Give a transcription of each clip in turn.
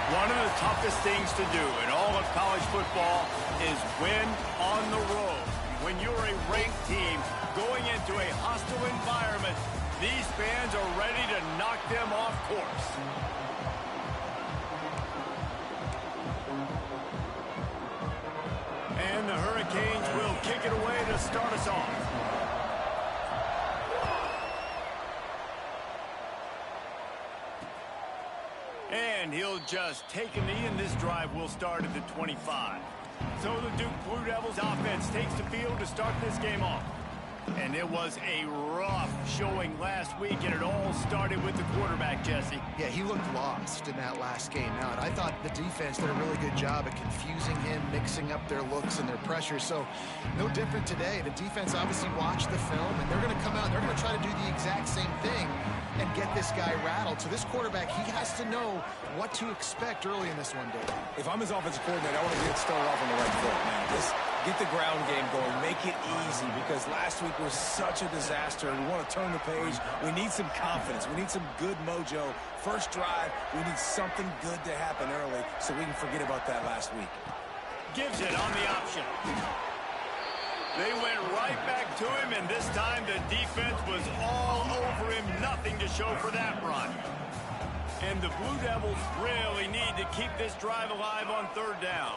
One of the toughest things to do in all of college football is win on the road. When you're a ranked team going into a hostile environment, these fans are ready to knock them off course. And the Hurricanes will kick it away to start us off. And he'll just take a knee, and this drive will start at the 25. So the Duke Blue Devils offense takes the field to start this game off. And it was a rough showing last week, and it all started with the quarterback, Jesse. Yeah, he looked lost in that last game now, and I thought the defense did a really good job at confusing him, mixing up their looks and their pressure. So no different today. The defense obviously watched the film, and they're going to come out and they're going to try to do the exact same thing and get this guy rattled. So this quarterback, he has to know what to expect early in this one, Dave. If I'm his offensive coordinator, I want to get started off on the right foot, man. Get the ground game going. Make it easy, because last week was such a disaster. We want to turn the page. We need some confidence. We need some good mojo. First drive, we need something good to happen early so we can forget about that last week. Gives it on the option. They went right back to him, and this time the defense was all over him. Nothing to show for that run. And the Blue Devils really need to keep this drive alive on third down.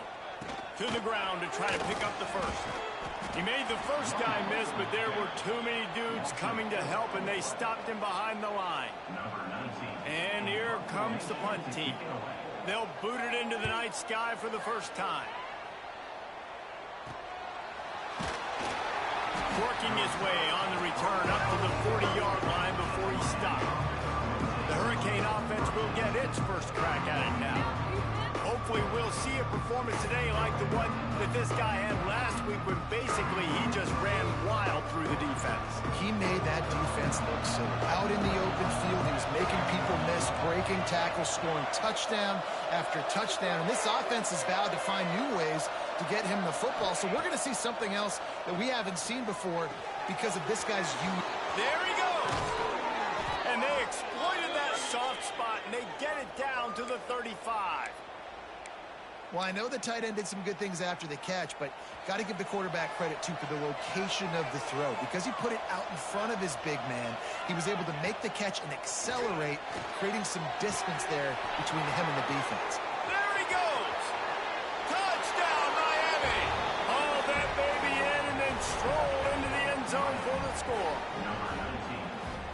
To the ground to try to pick up the first. He made the first guy miss, but there were too many dudes coming to help, and they stopped him behind the line. And here comes the punt team. They'll boot it into the night sky for the first time. Working his way on the return up to the 40-yard line before he stopped. The Hurricane offense will get its first crack at it now. Hopefully we'll see a performance today like the one that this guy had last week, when basically he just ran wild through the defense. He made that defense look silly. Out in the open field, he was making people miss, breaking tackles, scoring touchdown after touchdown. And this offense has vowed to find new ways to get him the football. So we're going to see something else that we haven't seen before because of this guy's youth. There he goes. And they exploited that soft spot, and they get it down to the 35. Well, I know the tight end did some good things after the catch, but got to give the quarterback credit, too, for the location of the throw. Because he put it out in front of his big man, he was able to make the catch and accelerate, creating some distance there between him and the defense. There he goes! Touchdown, Miami! Haul that baby in and then stroll into the end zone for the score.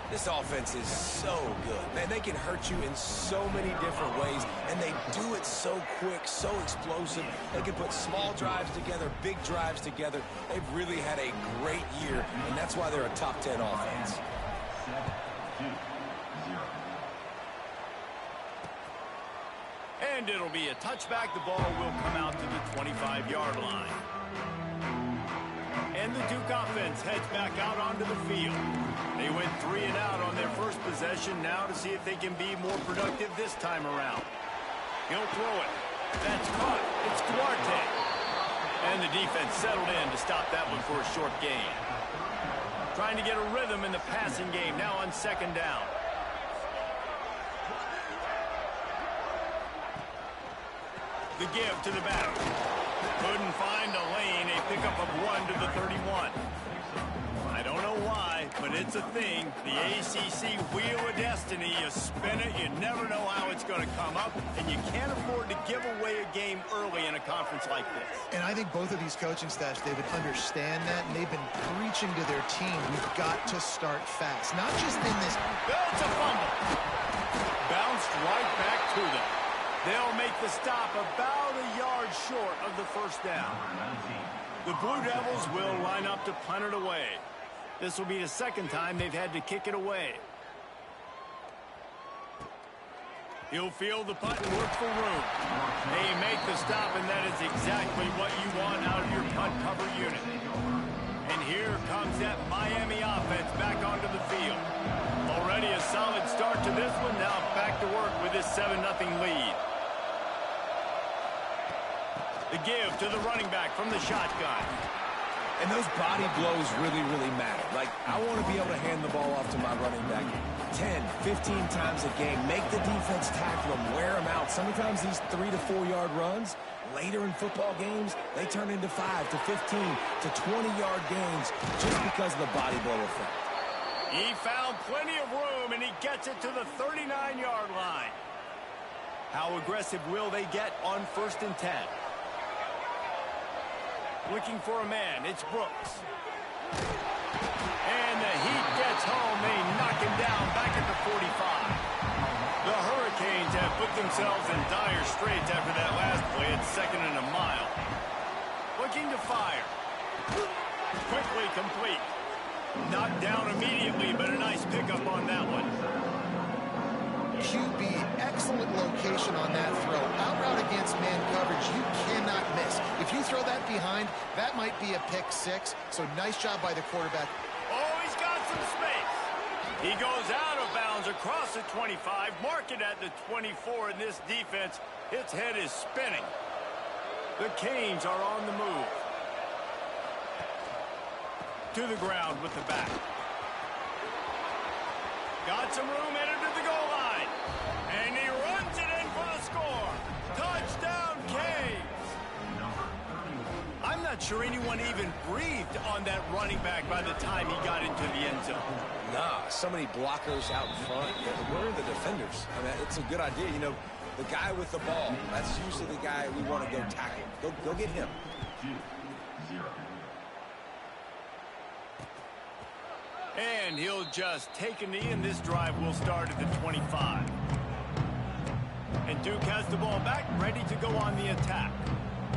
This offense is so good. Man, they can hurt you in so many different ways, and they do it so quick, so explosive. They can put small drives together, big drives together. They've really had a great year, and that's why they're a top 10 offense. And it'll be a touchback. The ball will come out to the 25-yard line. And the Duke offense heads back out onto the field. They went 3 and out on their first possession, now to see if they can be more productive this time around. He'll throw it. That's caught. It's Duarte. And the defense settled in to stop that one for a short gain. Trying to get a rhythm in the passing game now on second down. The give to the back. Couldn't find a lane. A pickup of 1 to the 31. I don't know why, but it's a thing. The ACC Wheel of Destiny. You spin it, you never know how it's going to come up, and you can't afford to give away a game early in a conference like this. And I think both of these coaching staffs, David, understand that, and they've been preaching to their team, we've got to start fast. Not just in this. That's a fumble. Bounced right back to them. They'll make the stop about a yard short of the first down. The Blue Devils will line up to punt it away. This will be the second time they've had to kick it away. He'll field the punt and look for room. They make the stop, and that is exactly what you want out of your punt cover unit. And here comes that Miami offense back onto the field. Already a solid start to this one. Now back to work with this 7-0 lead. The give to the running back from the shotgun. And those body blows really, really matter. Like, I want to be able to hand the ball off to my running back 10, 15 times a game. Make the defense tackle them, wear them out. Sometimes these 3 to 4 yard runs, later in football games, they turn into 5 to 15 to 20-yard gains just because of the body blow effect. He found plenty of room, and he gets it to the 39-yard line. How aggressive will they get on 1st and 10? Looking for a man, it's Brooks. And the heat gets home. They knock him down back at the 45. The Hurricanes have put themselves in dire straits after that last play at 2nd and a mile. Looking to fire. Quickly complete. Knocked down immediately, but a nice pickup on that one. QB, excellent location on that throw. Out route against man coverage, you cannot miss. If you throw that behind, that might be a pick 6. So nice job by the quarterback. Oh, he's got some space. He goes out of bounds across the 25, mark it at the 24, and this defense, its head is spinning. The Canes are on the move. To the ground with the back. Got some room, headed to the goal line. And he runs it in for the score. Touchdown, Canes. I'm not sure anyone even breathed on that running back by the time he got into the end zone. Nah, so many blockers out in front. Where are the defenders? I mean, it's a good idea. You know, the guy with the ball, that's usually the guy we want to go tackle. Go get him. And he'll just take a knee, and this drive will start at the 25. And Duke has the ball back, ready to go on the attack.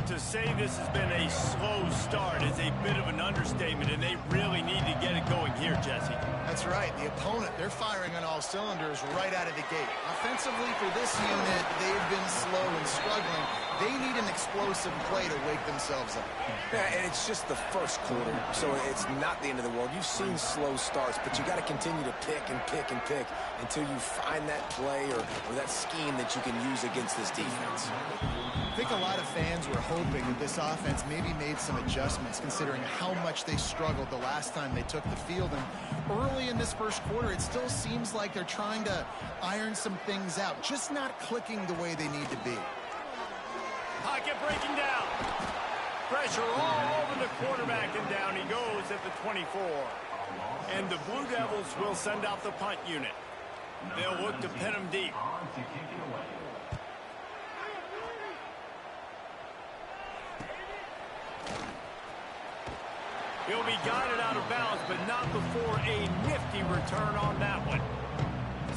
To say this has been a slow start is a bit of an understatement, and they really need to get it going here, Jesse. That's right. The opponent, they're firing on all cylinders right out of the gate. Offensively, for this unit, they've been slow and struggling. They need an explosive play to wake themselves up. Yeah, and it's just the first quarter, so it's not the end of the world. You've seen slow starts, but you got to continue to pick and pick and pick until you find that play or that scheme that you can use against this defense. I think a lot of fans were hoping that this offense maybe made some adjustments, considering how much they struggled the last time they took the field. And early in this first quarter, it still seems like they're trying to iron some things out, just not clicking the way they need to be. Pocket breaking down. Pressure all over the quarterback, and down he goes at the 24. And the Blue Devils will send out the punt unit. They'll look to pin him deep. He'll be guided out of bounds, but not before a nifty return on that one.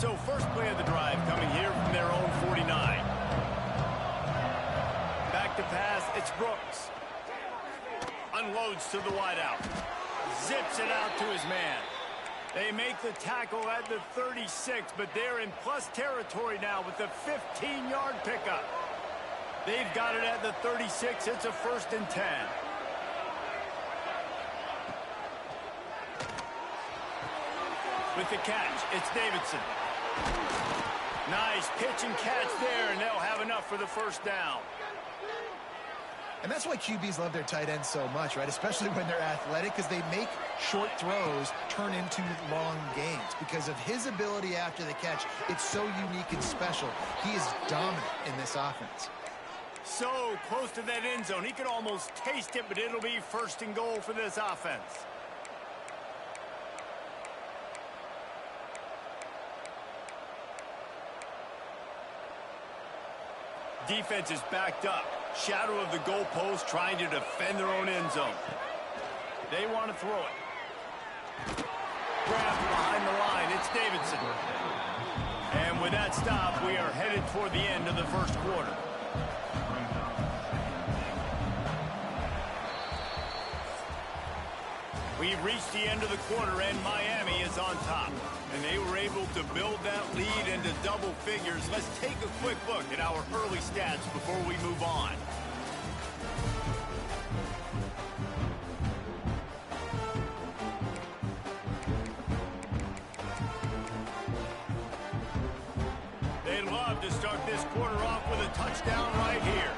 So first play of the drive coming here from their own 49. Back to pass, it's Brooks. Unloads to the wideout. Zips it out to his man. They make the tackle at the 36, but they're in plus territory now with the 15-yard pickup. They've got it at the 36. It's a 1st and 10. With the catch, it's Davidson. Nice pitch and catch there, and they'll have enough for the first down. And that's why QBs love their tight ends so much, right? Especially when they're athletic, because they make short throws turn into long gains. Because of his ability after the catch, it's so unique and special. He is dominant in this offense. So close to that end zone. He could almost taste it, but it'll be 1st and goal for this offense. Defense is backed up. Shadow of the goalpost, trying to defend their own end zone. They want to throw it. Grabbed behind the line. It's Davidson. And with that stop, we are headed toward the end of the first quarter. We've reached the end of the quarter, and Miami is on top. And they were able to build that lead into double figures. Let's take a quick look at our early stats before we move on. They'd love to start this quarter off with a touchdown right here.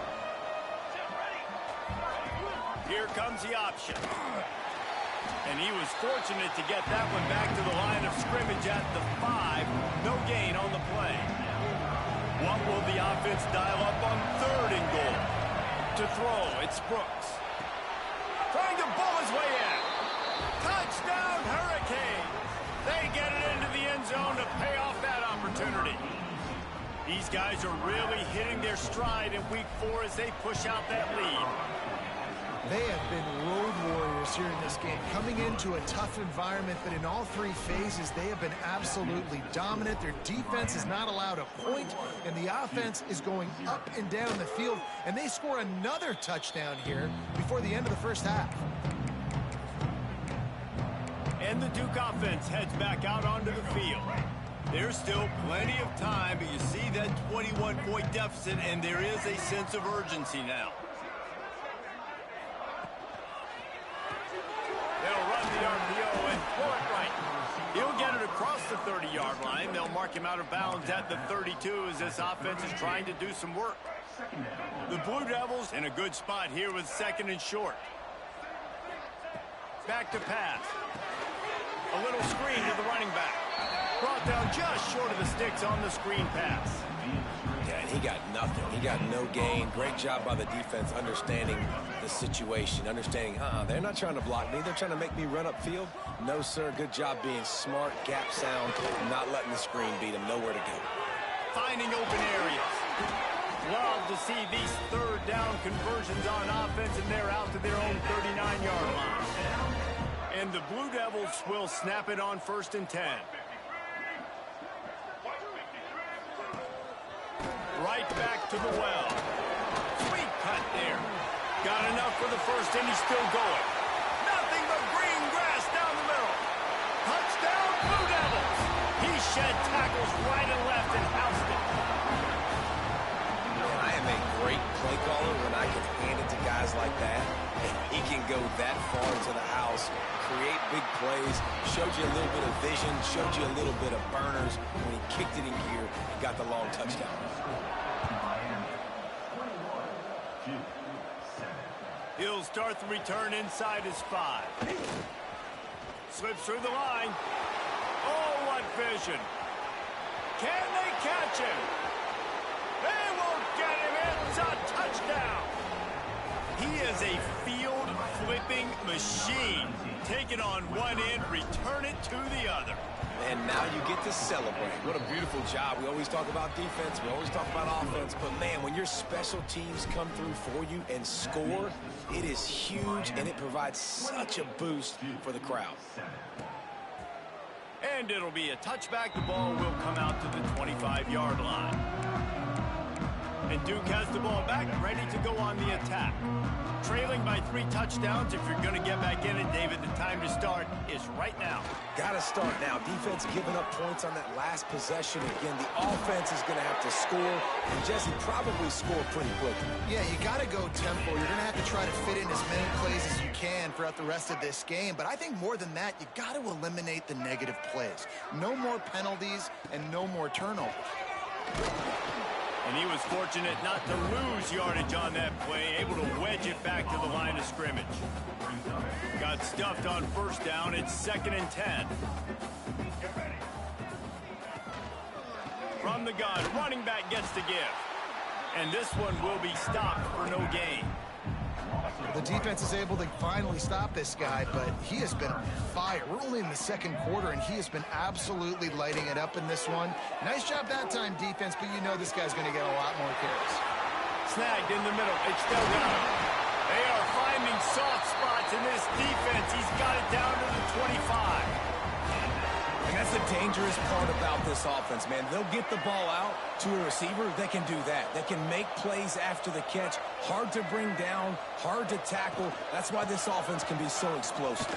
Here comes the option. And he was fortunate to get that one back to the line of scrimmage at the 5. No gain on the play. What will the offense dial up on 3rd and goal? To throw, it's Brooks. Trying to bull his way in. Touchdown, Hurricane. They get it into the end zone to pay off that opportunity. These guys are really hitting their stride in week 4 as they push out that lead. They have been road warriors here in this game, coming into a tough environment, but in all 3 phases, they have been absolutely dominant. Their defense is not allowed a point, and the offense is going up and down the field, and they score another touchdown here before the end of the first half. And the Duke offense heads back out onto the field. There's still plenty of time, but you see that 21-point deficit, and there is a sense of urgency now. They'll run the RPO and throw it right. He'll get it across the 30-yard line. They'll mark him out of bounds at the 32 as this offense is trying to do some work. The Blue Devils in a good spot here with 2nd and short. Back to pass. A little screen to the running back. Brought down just short of the sticks on the screen pass. Yeah, and he got nothing. He got no gain. Great job by the defense understanding the situation, understanding, they're not trying to block me. They're trying to make me run upfield. No, sir. Good job being smart, gap sound, not letting the screen beat him. Nowhere to go. Finding open areas. Love to see these 3rd down conversions on offense, and they're out to their own 39-yard line. And the Blue Devils will snap it on 1st and 10. Right back to the well. Sweet cut there. Got enough for the 1st, and he's still going. Nothing but green grass down the middle. Touchdown, Blue Devils. He shed tackles right and left and housed it. Man, I am a great play caller when I can hand it to guys like that. And he can go that far into the house, create big plays, showed you a little bit of vision, showed you a little bit of burners when he kicked it in gear and got the long touchdown. He'll start the return inside his 5. Slips through the line. Oh, what vision. Can they catch him? They won't get him. It's a touchdown. He is a field-flipping machine. Take it on one end, return it to the other. And now you get to celebrate. What a beautiful job. We always talk about defense. We always talk about offense. But, man, when your special teams come through for you and score, it is huge, and it provides such a boost for the crowd. And it'll be a touchback. The ball will come out to the 25-yard line. And Duke has the ball back, ready to go on the attack. Trailing by 3 touchdowns. If you're going to get back in it, David, the time to start is right now. Got to start now. Defense giving up points on that last possession. Again, the offense is going to have to score, and Jesse probably score pretty quickly. Yeah, you got to go tempo. You're going to have to try to fit in as many plays as you can throughout the rest of this game. But I think more than that, you got to eliminate the negative plays. No more penalties and no more turnovers. And he was fortunate not to lose yardage on that play, able to wedge it back to the line of scrimmage. Got stuffed on 1st down. It's 2nd and 10. From the gun, running back gets the give. And this one will be stopped for no gain. The defense is able to finally stop this guy, but he has been on fire. We're only in the 2nd quarter, and he has been absolutely lighting it up in this one. Nice job that time, defense, but you know this guy's going to get a lot more carries. Snagged in the middle. It's still got him. They are finding soft spots in this defense. He's got it down to the 25. And that's the dangerous part about this offense, man. They'll get the ball out to a receiver. They can do that. They can make plays after the catch. Hard to bring down, hard to tackle. That's why this offense can be so explosive.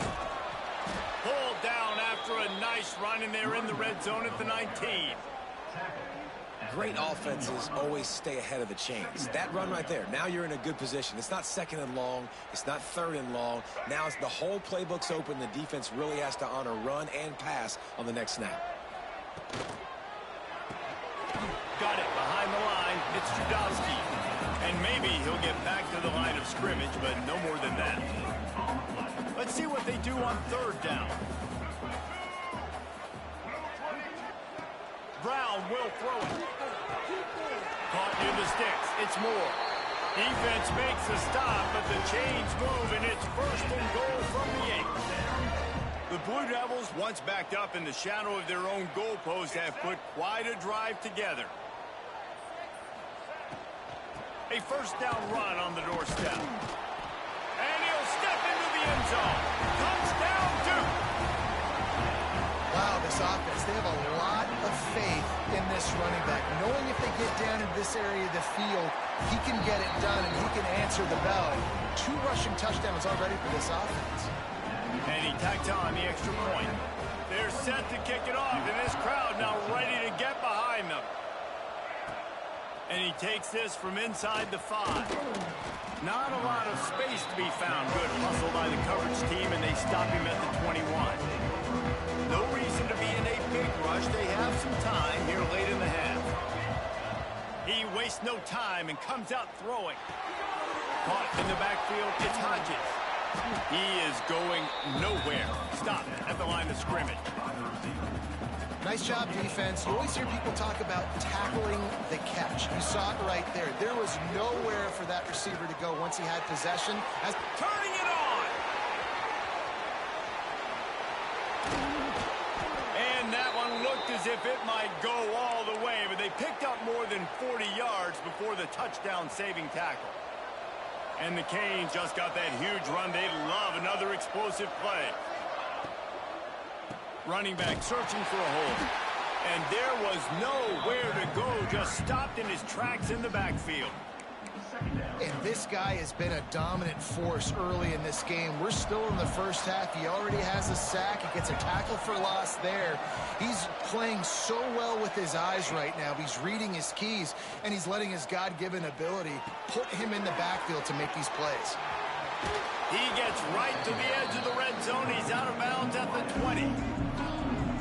Pulled down after a nice run, and they're in the red zone at the 19. Great offenses always stay ahead of the chains. That run right there, now you're in a good position. It's not 2nd and long. It's not 3rd and long. Now it's the whole playbook's open. The defense really has to honor run and pass on the next snap. Got it behind the line. It's Judowski. And maybe he'll get back to the line of scrimmage, but no more than that. Let's see what they do on third down. Brown will throw it. Caught near the sticks. It's Moore. Defense makes a stop, but the chains move, and it's first and goal from the 8. The Blue Devils, once backed up in the shadow of their own goalpost, have put quite a drive together. A first down run on the doorstep. And he'll step into the end zone. Touchdown, Duke! Wow, this offense, they have a lot of faith in this running back. Knowing if they get down in this area of the field, he can get it done and he can answer the bell. 2 rushing touchdowns already for this offense. And he tacked on the extra point. They're set to kick it off, and this crowd now ready to get behind them. And he takes this from inside the 5. Not a lot of space to be found. Good hustle by the coverage team, and they stop him at the 21. No reason to be in a big rush. They have some time here late in the half. He wastes no time and comes out throwing. Caught in the backfield, it's Hodges. He is going nowhere. Stop at the line of scrimmage. Nice job, defense. You always hear people talk about tackling the catch. You saw it right there. There was nowhere for that receiver to go once he had possession. Turning it on! And that one looked as if it might go all the way, but they picked up more than 40 yards before the touchdown-saving tackle. And the Canes just got that huge run. They love another explosive play. Running back searching for a hole. And there was nowhere to go, just stopped in his tracks in the backfield. And this guy has been a dominant force early in this game. We're still in the first half. He already has a sack. He gets a tackle for loss there. He's playing so well with his eyes right now. He's reading his keys, and he's letting his God-given ability put him in the backfield to make these plays. He gets right to the edge of the red zone. He's out of bounds at the 20.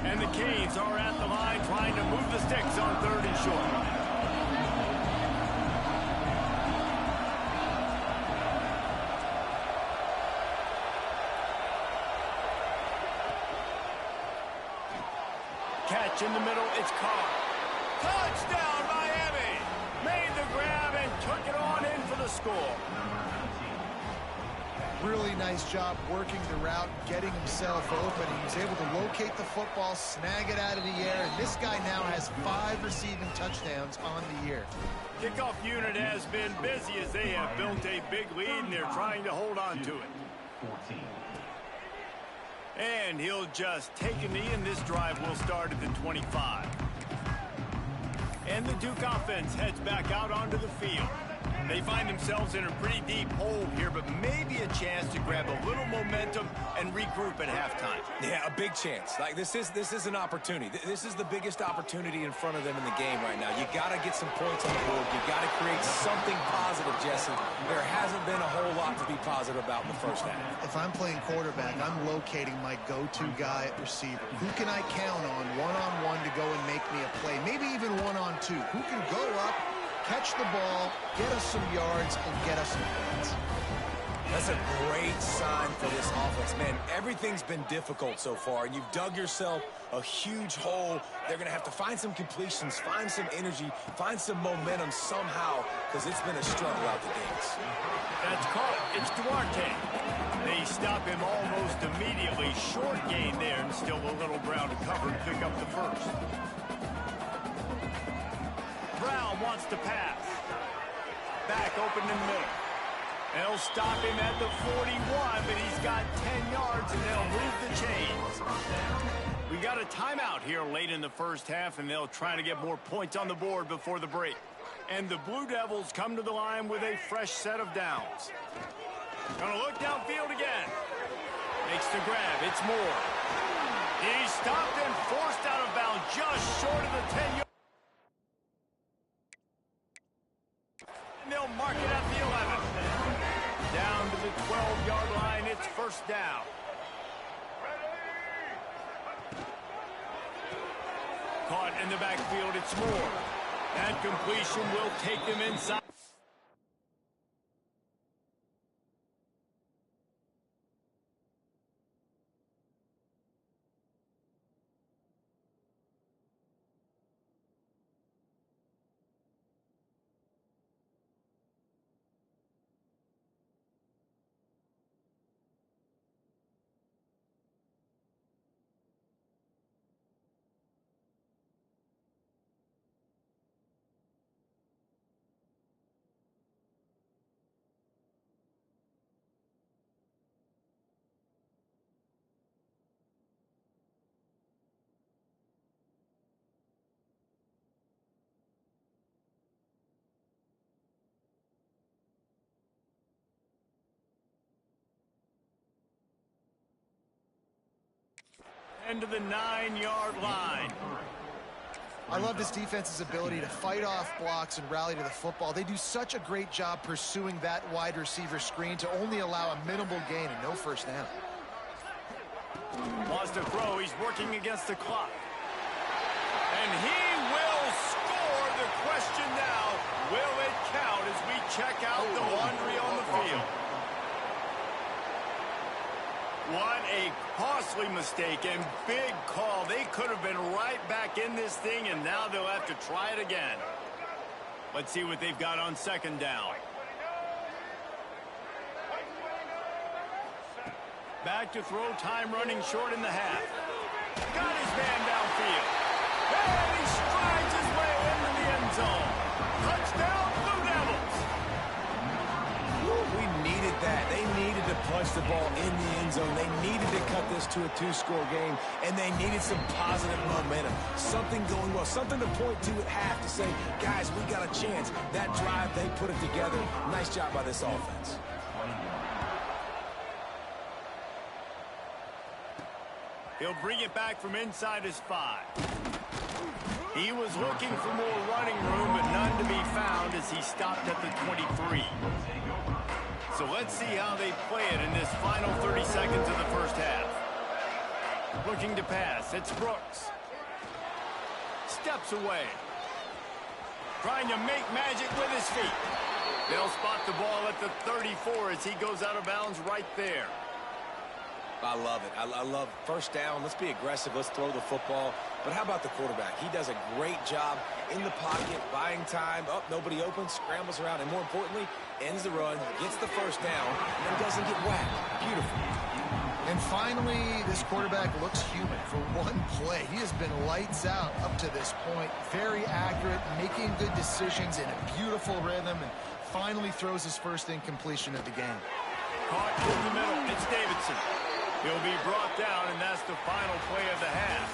And the Canes are at the line trying to move the sticks on 3rd and short. Catch in the middle, it's caught. Touchdown, Miami! Made the grab and took it on in for the score. Really nice job working the route, getting himself open. He was able to locate the football, snag it out of the air, and this guy now has 5 receiving touchdowns on the year. Kickoff unit has been busy as they have built a big lead, and they're trying to hold on to it. And he'll just take a knee, and this drive will start at the 25. And the Duke offense heads back out onto the field. They find themselves in a pretty deep hole here, but maybe a chance to grab a little momentum and regroup at halftime. Yeah, a big chance. Like this is an opportunity. This is the biggest opportunity in front of them in the game right now. You got to get some points on the board. You got to create something positive, Jesse. There hasn't been a whole lot to be positive about in the first half. If I'm playing quarterback, I'm locating my go-to guy at receiver. Who can I count on one-on-one to go and make me a play? Maybe even one-on-two. Who can go up, catch the ball, get us some yards, and get us some points. That's a great sign for this offense. Man, everything's been difficult so far, and you've dug yourself a huge hole. They're going to have to find some completions, find some energy, find some momentum somehow, because it's been a struggle out the gates. That's caught. It's Duarte. They stop him almost immediately. Short gain there, and still a little ground to cover and pick up the first. Brown wants to pass. Back open in the middle. They'll stop him at the 41, but he's got 10 yards, and they'll move the chains. We got a timeout here late in the first half, and they'll try to get more points on the board before the break. And the Blue Devils come to the line with a fresh set of downs. Gonna look downfield again. Makes the grab. It's Moore. He's stopped and forced out of bounds just short of the 10-yard. They'll mark it at the 11. Down to the 12-yard line, it's first down. Caught in the backfield, it's Moore. That completion will take them inside. into the 9-yard line. I love this defense's ability to fight off blocks and rally to the football. They do such a great job pursuing that wide receiver screen to only allow a minimal gain and no first down. Wants to throw. He's working against the clock. And he will score. The question now, will it count as we check out the laundry on the field? What a costly mistake and big call. They could have been right back in this thing, and now they'll have to try it again. Let's see what they've got on second down. Back to throw, time running short in the half. Got his man downfield. And he strides his way into the end zone. Touchdown, Blue Devils. We needed that. They needed to punch the ball in the end zone. They needed to cut this to a 2-score game, and they needed some positive momentum. Something going well, something to point to at half to say, guys, we got a chance. That drive, they put it together. Nice job by this offense. He'll bring it back from inside his 5. He was looking for more running room, but none to be found as he stopped at the 23. So let's see how they play it in this final 30 seconds of the first half. Looking to pass. It's Brooks. Steps away. Trying to make magic with his feet. They'll spot the ball at the 34 as he goes out of bounds right there. I love it. I love first down. Let's be aggressive. Let's throw the football. But how about the quarterback? He does a great job in the pocket, buying time. Up, nobody open, scrambles around, and more importantly, ends the run, gets the first down, and then doesn't get whacked. Beautiful. And finally, this quarterback looks human for one play. He has been lights out up to this point. Very accurate, making good decisions in a beautiful rhythm, and finally throws his first incompletion of the game. Caught in the middle. It's Davidson. He'll be brought down, and that's the final play of the half.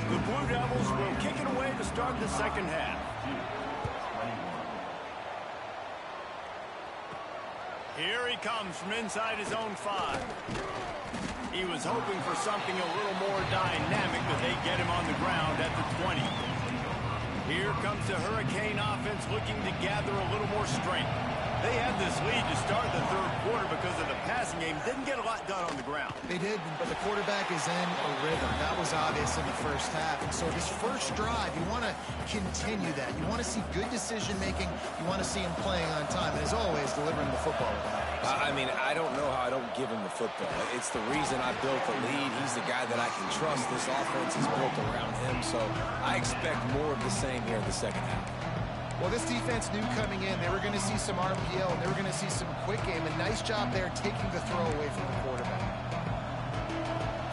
The Blue Devils will kick it away to start the second half. Here he comes from inside his own 5. He was hoping for something a little more dynamic, but they get him on the ground at the 20. Here comes the Hurricane offense looking to gather a little more strength. They had this lead to start the third quarter because of the passing game. Didn't get a lot done on the ground. They did, but the quarterback is in a rhythm. That was obvious in the first half. And so this first drive, you want to continue that. You want to see good decision-making. You want to see him playing on time. And as always, delivering the football with that. I mean, I don't know how I don't give him the football. It's the reason I built the lead. He's the guy that I can trust. This offense is built around him. So I expect more of the same here in the second half. Well, this defense knew coming in they were going to see some RPO and they were going to see some quick game. A nice job there taking the throw away from the quarterback.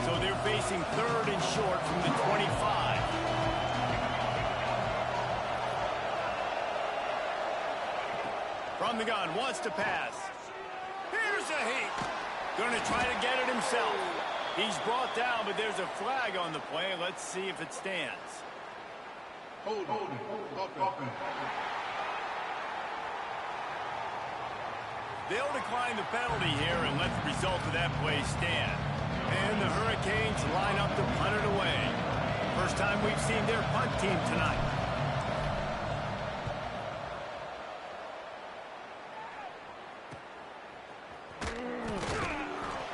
So they're facing third and short from the 25. From the gun, wants to pass. Here's a heat. Going to try to get it himself. He's brought down, but there's a flag on the play. Let's see if it stands. Hold on. They'll decline the penalty here and let the result of that play stand. And the Hurricanes line up to punt it away. First time we've seen their punt team tonight.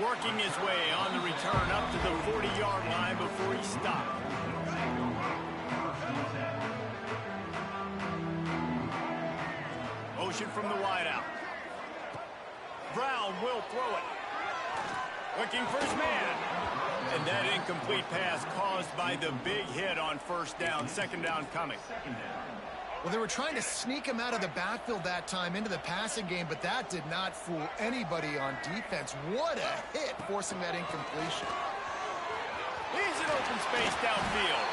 Working his way on the return up to the 40-yard line before he stopped. Motion from the wideout. Brown will throw it. Looking for his man. And that incomplete pass caused by the big hit on first down. Second down coming. Well, they were trying to sneak him out of the backfield that time into the passing game, but that did not fool anybody on defense. What a hit, forcing that incompletion. He's in open space downfield.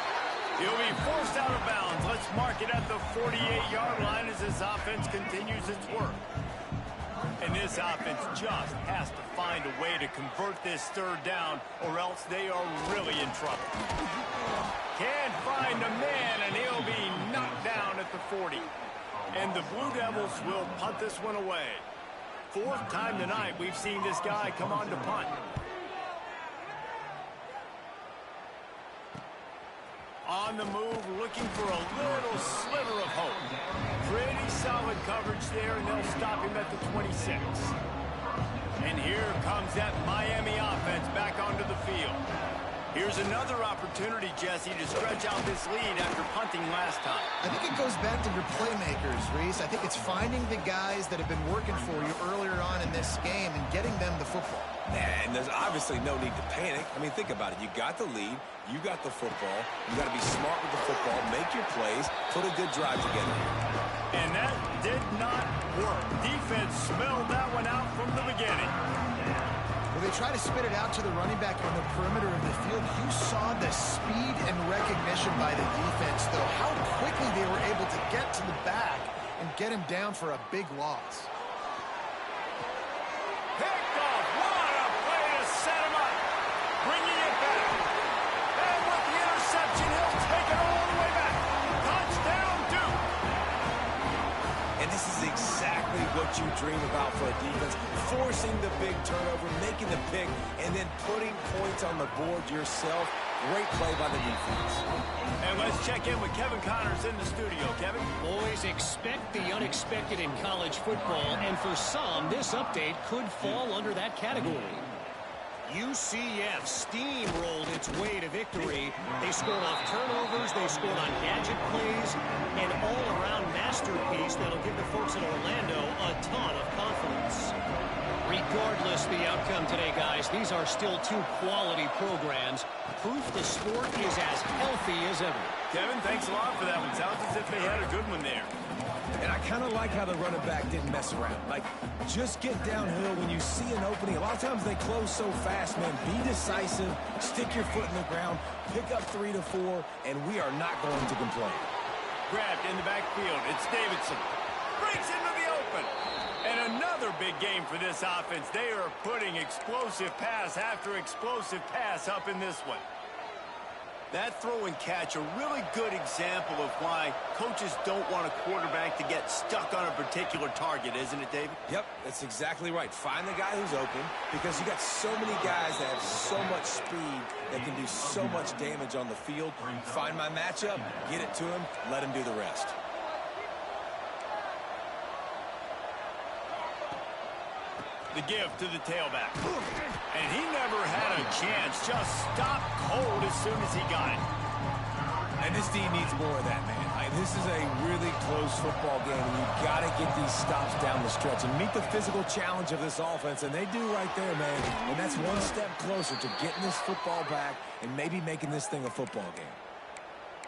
He'll be forced out of bounds. Let's mark it at the 48-yard line as this offense continues its work. And this offense just has to find a way to convert this third down, or else they are really in trouble. Can't find a man, and he'll be knocked down at the 40. And the Blue Devils will punt this one away. Fourth time tonight we've seen this guy come on to punt. On the move, looking for a little sliver of hope. Pretty solid coverage there, and they'll stop him at the 26. And here comes that Miami offense back onto the field. Here's another opportunity, Jesse, to stretch out this lead after punting last time. I think it goes back to your playmakers, Reese. I think it's finding the guys that have been working for you earlier on in this game and getting them the football. And there's obviously no need to panic. I mean, think about it. You got the lead. You got the football. You got to be smart with the football. Make your plays. Put a good drive together. And that did not work. Defense smelled that one out from the beginning. When they try to spit it out to the running back on the perimeter of the field, you saw the speed and recognition by the defense, though, how quickly they were able to get to the back and get him down for a big loss. Picked off. What a play to set him up. Bringing it back. And with the interception, he'll take it all the way back. Touchdown, Duke. And this is exactly what you dream about for a defense. Forcing the big turnover, making the pick, and then putting points on the board yourself. Great play by the defense. And let's check in with Kevin Connors in the studio. Kevin? Boys, expect the unexpected in college football, and for some, this update could fall under that category. UCF steamrolled its way to victory. They scored off turnovers, they scored on gadget plays, an all-around masterpiece that'll give the folks in Orlando a ton of confidence. Regardless the outcome today, guys, these are still two quality programs. Proof the sport is as healthy as ever. Kevin, thanks a lot for that one. Sounds as if they had a good one there. And I kind of like how the running back didn't mess around. Like, just get downhill when you see an opening. A lot of times they close so fast, man. Be decisive, stick your foot in the ground, pick up 3 to 4, and we are not going to complain. Grabbed in the backfield. It's Davidson. Breaks into the open. And another big game for this offense. They are putting explosive pass after explosive pass up in this one. That throw and catch, a really good example of why coaches don't want a quarterback to get stuck on a particular target, isn't it, David? Yep, that's exactly right. Find the guy who's open, because you got so many guys that have so much speed that can do so much damage on the field. Find my matchup, get it to him, let him do the rest. The give to the tailback. And he never had a chance. Just stopped cold as soon as he got it. And this team needs more of that, man. This is a really close football game, and you've got to get these stops down the stretch and meet the physical challenge of this offense, and they do right there, man. And that's one step closer to getting this football back and maybe making this thing a football game.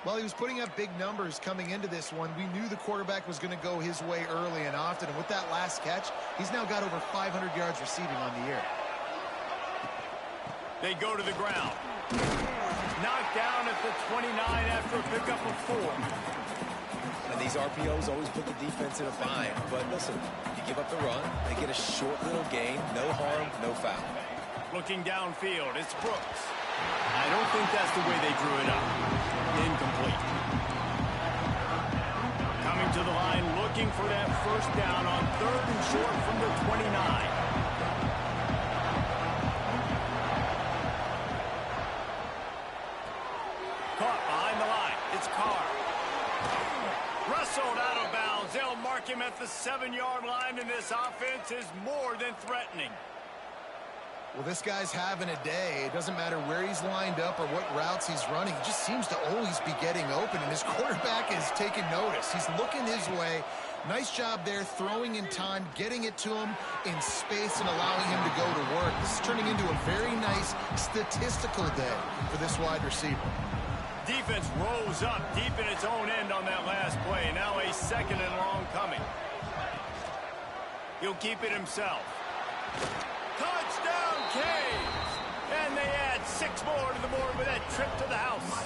Well, he was putting up big numbers coming into this one. We knew the quarterback was going to go his way early and often. And with that last catch, he's now got over 500 yards receiving on the year. They go to the ground. Knocked down at the 29 after a pickup of 4. And these RPOs always put the defense in a bind. But listen, you give up the run, they get a short little gain, no harm, no foul. Looking downfield, it's Brooks. I don't think that's the way they drew it up. Incomplete. Coming to the line, looking for that first down on 3rd and short from the 29. Caught behind the line. It's Carr. Wrestled out of bounds. They'll mark him at the 7-yard line, and this offense is more than threatening. Well, this guy's having a day. It doesn't matter where he's lined up or what routes he's running. He just seems to always be getting open, and his quarterback is taking notice. He's looking his way. Nice job there, throwing in time, getting it to him in space and allowing him to go to work. This is turning into a very nice statistical day for this wide receiver. Defense rose up deep in its own end on that last play. Now a 2nd and long coming. He'll keep it himself. Touchdown, Canes! And they add 6 more to the board with that trip to the house.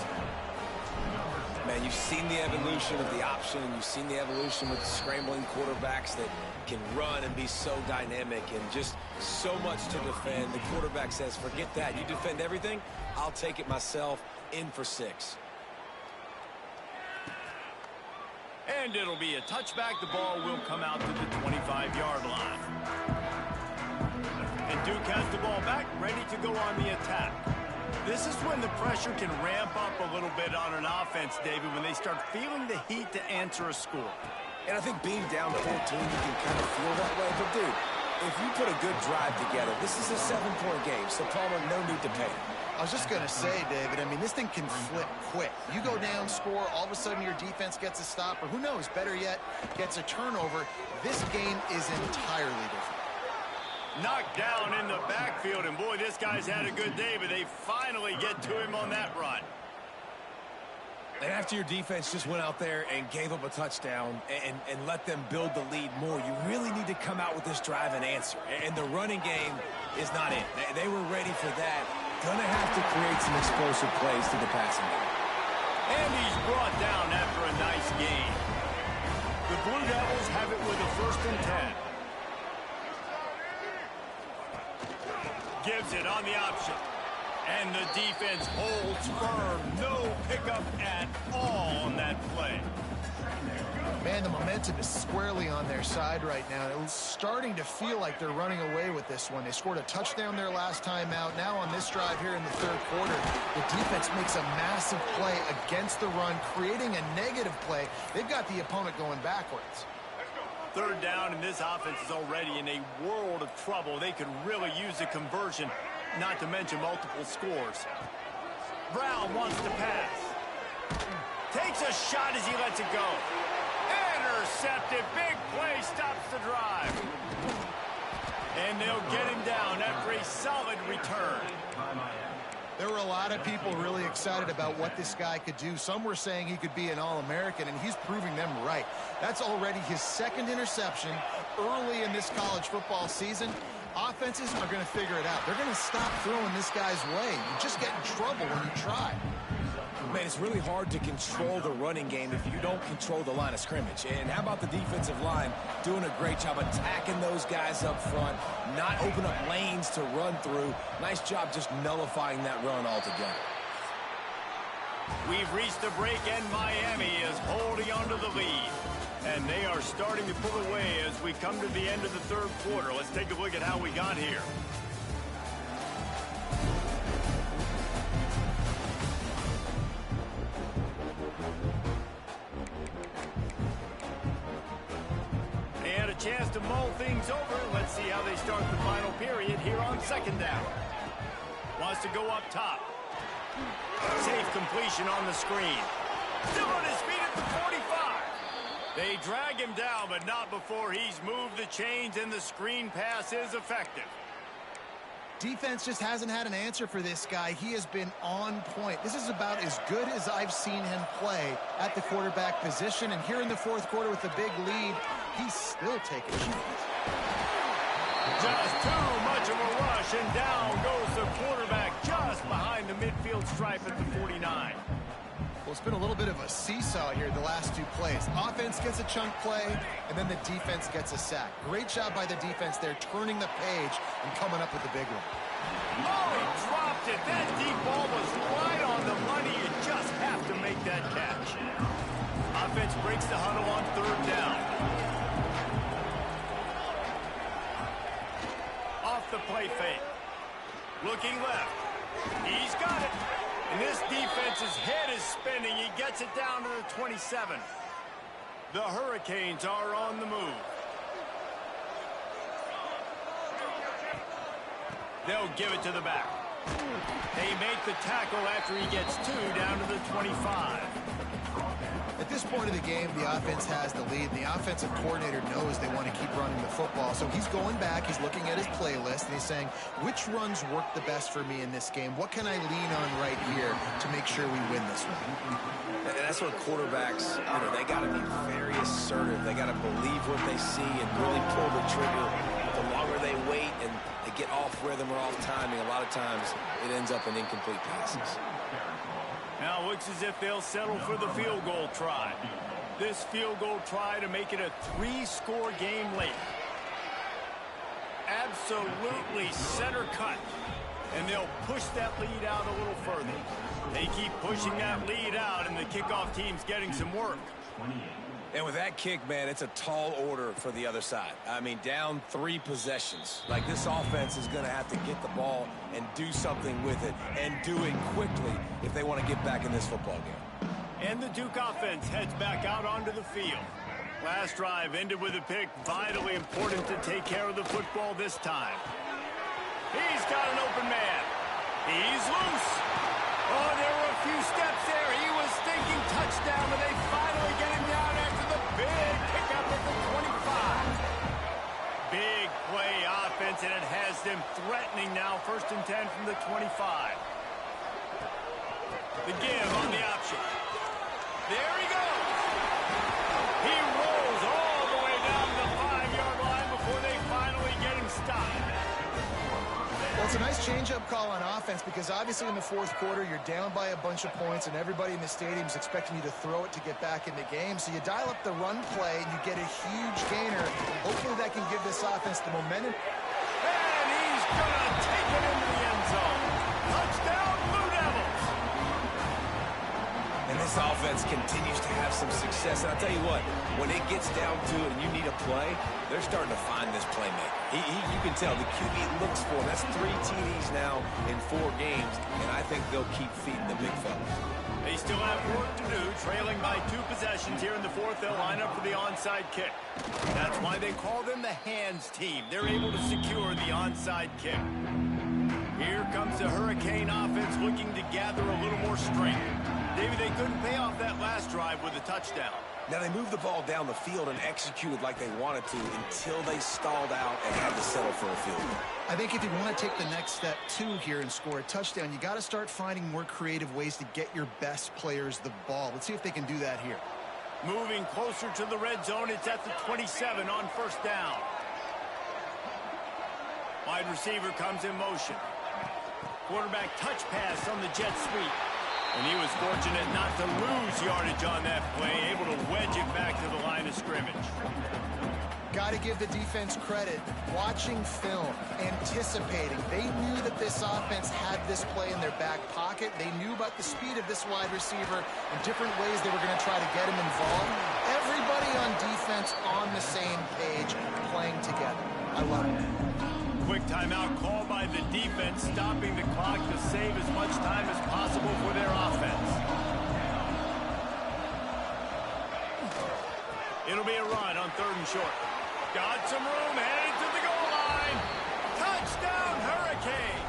Man, you've seen the evolution of the option. You've seen the evolution with scrambling quarterbacks that can run and be so dynamic and just so much to defend. The quarterback says, forget that. You defend everything, I'll take it myself. In for 6. And it'll be a touchback. The ball will come out to the 25-yard line. And Duke has the ball back, ready to go on the attack. This is when the pressure can ramp up a little bit on an offense, David, when they start feeling the heat to answer a score. And I think being down 14, you can kind of feel that way. But, dude, if you put a good drive together, this is a 7-point game, so Palmer, no need to pay. I was just going to say, David, I mean, this thing can flip quick. You go down, score, all of a sudden your defense gets a stop, or who knows, better yet, gets a turnover. This game is entirely different. Knocked down in the backfield, and boy, this guy's had a good day, but they finally get to him on that run. And after your defense just went out there and gave up a touchdown and let them build the lead more, you really need to come out with this drive and answer. And the running game is not it. They were ready for that. Gonna have to create some explosive plays to the passing game. And he's brought down after a nice gain. The Blue Devils have it with a 1st and 10. Gives it on the option. And the defense holds firm. No pickup at all on that play. Man, the momentum is squarely on their side right now. It was starting to feel like they're running away with this one. They scored a touchdown their last time out. Now on this drive here in the 3rd quarter, the defense makes a massive play against the run, creating a negative play. They've got the opponent going backwards. 3rd down, and this offense is already in a world of trouble. They could really use a conversion, not to mention multiple scores. Brown wants to pass. Takes a shot as he lets it go. Intercepted. Big play stops the drive. And they'll get him down after a solid return. There were a lot of people really excited about what this guy could do. Some were saying he could be an All-American, and he's proving them right. That's already his 2nd interception early in this college football season. Offenses are going to figure it out. They're going to stop throwing this guy's way. You just get in trouble when you try. Man, it's really hard to control the running game if you don't control the line of scrimmage. And how about the defensive line doing a great job attacking those guys up front, not open up lanes to run through. Nice job just nullifying that run altogether. We've reached the break, and Miami is holding onto the lead. And they are starting to pull away as we come to the end of the 3rd quarter. Let's take a look at how we got here. Chance to mull things over. Let's see how they start the final period here on 2nd down. Wants to go up top. Safe completion on the screen. Still on his feet at the 45. They drag him down, but not before he's moved the chains, and the screen pass is effective. Defense just hasn't had an answer for this guy. He has been on point. This is about as good as I've seen him play at the quarterback position. And here in the 4th quarter with a big lead, he's still taking shots. Just too much of a rush, and down goes the quarterback just behind the midfield stripe at the 49. Well, it's been a little bit of a seesaw here the last 2 plays. Offense gets a chunk play, and then the defense gets a sack. Great job by the defense there, turning the page and coming up with the big one. Oh, he dropped it. That deep ball was right on the money. You just have to make that catch. Offense breaks the huddle on 3rd down. Off the play fake. Looking left. He's got it. And this defense's head is spinning. He gets it down to the 27. The Hurricanes are on the move. They'll give it to the back. They make the tackle after he gets 2 down to the 25. At this point of the game, the offense has the lead. The offensive coordinator knows they want to keep running the football. So he's going back, he's looking at his playlist, and he's saying, which runs work the best for me in this game? What can I lean on right here to make sure we win this one? And that's where quarterbacks, they got to be very assertive. They got to believe what they see and really pull the trigger. The longer they wait and they get off rhythm or off timing, a lot of times it ends up in incomplete passes. Now it looks as if they'll settle for the field goal try. This field goal try to make it a 3-score game late. Absolutely center cut. And they'll push that lead out a little further. They keep pushing that lead out, and the kickoff team's getting some work. And with that kick, man, it's a tall order for the other side. I mean, down 3 possessions. Like, this offense is going to have to get the ball and do something with it, and do it quickly if they want to get back in this football game. And the Duke offense heads back out onto the field. Last drive ended with a pick. Vitally important to take care of the football this time. He's got an open man. He's loose. Oh, there were a few steps there. He was thinking touchdown, but they finally get him down after the big pickup at the 25. Big play offense, and it has them threatening now. 1st and 10 from the 25. The give on the option. There he goes. He rolls all the way down the 5-yard line before they finally get him stopped. Well, it's a nice change-up call on offense because obviously in the 4th quarter, you're down by a bunch of points and everybody in the stadium is expecting you to throw it to get back in the game. So you dial up the run play and you get a huge gainer. Hopefully that can give this offense the momentum. And he's going to take it into the end zone. Touchdown, Blue Devils. And this offense continues to have some success. And I'll tell you what, when it gets down to it and you need a play, they're starting to find this playmaker. You can tell the QB looks for him. That's 3 TDs now in 4 games, and I think they'll keep feeding the big fella. They still have work to do, trailing by 2 possessions here in the 4th. They'll line up for the onside kick. That's why they call them the hands team. They're able to secure the onside kick. Here comes the Hurricane offense looking to gather a little more strength. Maybe they couldn't pay off that last drive with a touchdown. Now, they moved the ball down the field and executed like they wanted to until they stalled out and had to settle for a field goal. I think if you want to take the next step, too, here and score a touchdown, you got to start finding more creative ways to get your best players the ball. Let's see if they can do that here. Moving closer to the red zone, it's at the 27 on 1st down. Wide receiver comes in motion. Quarterback touch pass on the jet sweep. And he was fortunate not to lose yardage on that play, able to wedge it back to the line of scrimmage. Got to give the defense credit. Watching film, anticipating. They knew that this offense had this play in their back pocket. They knew about the speed of this wide receiver and different ways they were going to try to get him involved. Everybody on defense on the same page, playing together. I love it. Quick timeout called by the defense, stopping the clock to save as much time as possible for their offense. It'll be a run on 3rd and short. Got some room, headed to the goal line. Touchdown, Hurricane.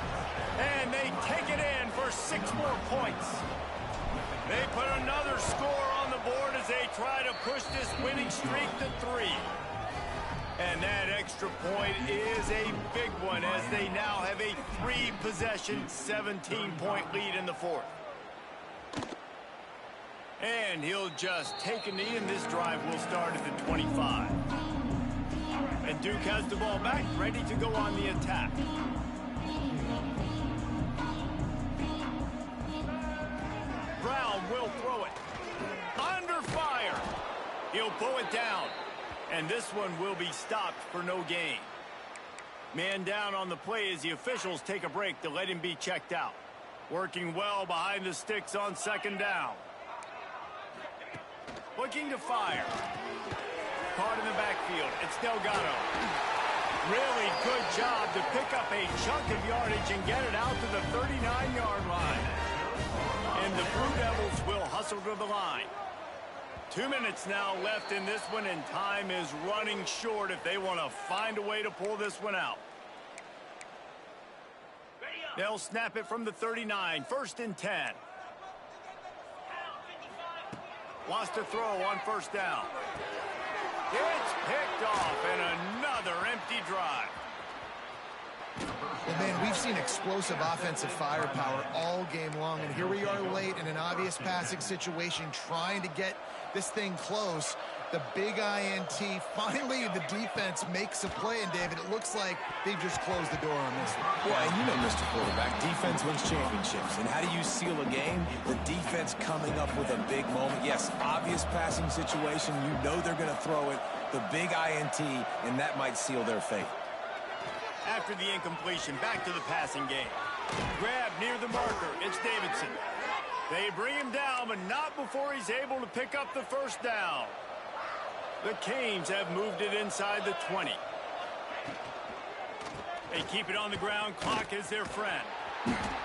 And they take it in for 6 more points. They put another score on the board as they try to push this winning streak to 3. And that extra point is a big one as they now have a 3-possession, 17-point lead in the 4th. And he'll just take a knee, and this drive will start at the 25. And Duke has the ball back, ready to go on the attack. Brown will throw it. Under fire. He'll pull it down. And this one will be stopped for no gain. Man down on the play as the officials take a break to let him be checked out. Working well behind the sticks on 2nd down. Looking to fire. Caught in the backfield. It's Delgado. Really good job to pick up a chunk of yardage and get it out to the 39-yard line. And the Blue Devils will hustle to the line. 2 minutes now left in this one, and time is running short if they want to find a way to pull this one out. They'll snap it from the 39, 1st and 10. Wants to throw on 1st down. It's picked off, and another empty drive. Well, man, we've seen explosive offensive firepower all game long, and here we are late in an obvious passing situation trying to get this thing close. The big INT, finally the defense makes a play, and David, it looks like they've just closed the door on this one. Well, and you know, Mr. Quarterback, defense wins championships. And how do you seal a game? The defense coming up with a big moment. Yes, obvious passing situation. You know they're going to throw it. The big INT, and that might seal their fate. After the incompletion, back to the passing game. Grab near the marker. It's Davidson. They bring him down, but not before he's able to pick up the 1st down. The Canes have moved it inside the 20. They keep it on the ground. Clock is their friend.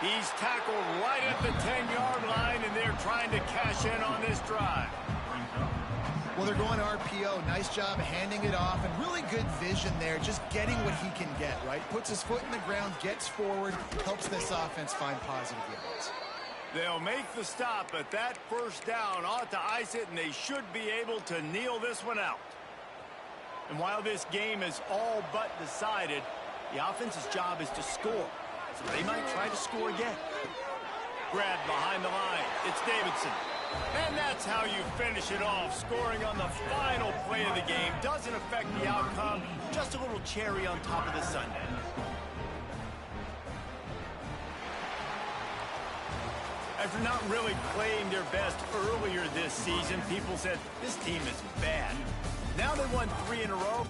He's tackled right at the 10-yard line, and they're trying to cash in on this drive. Well, they're going RPO. Nice job handing it off, and really good vision there, just getting what he can get, right? Puts his foot in the ground, gets forward, helps this offense find positive yards. They'll make the stop, but that first down ought to ice it, and they should be able to kneel this one out. And while this game is all but decided, the offense's job is to score, so they might try to score again. Grabbed behind the line. It's Davidson. And that's how you finish it off. Scoring on the final play of the game doesn't affect the outcome. Just a little cherry on top of the sundae. After not really playing their best earlier this season, people said this team is bad. Now they won 3 in a row.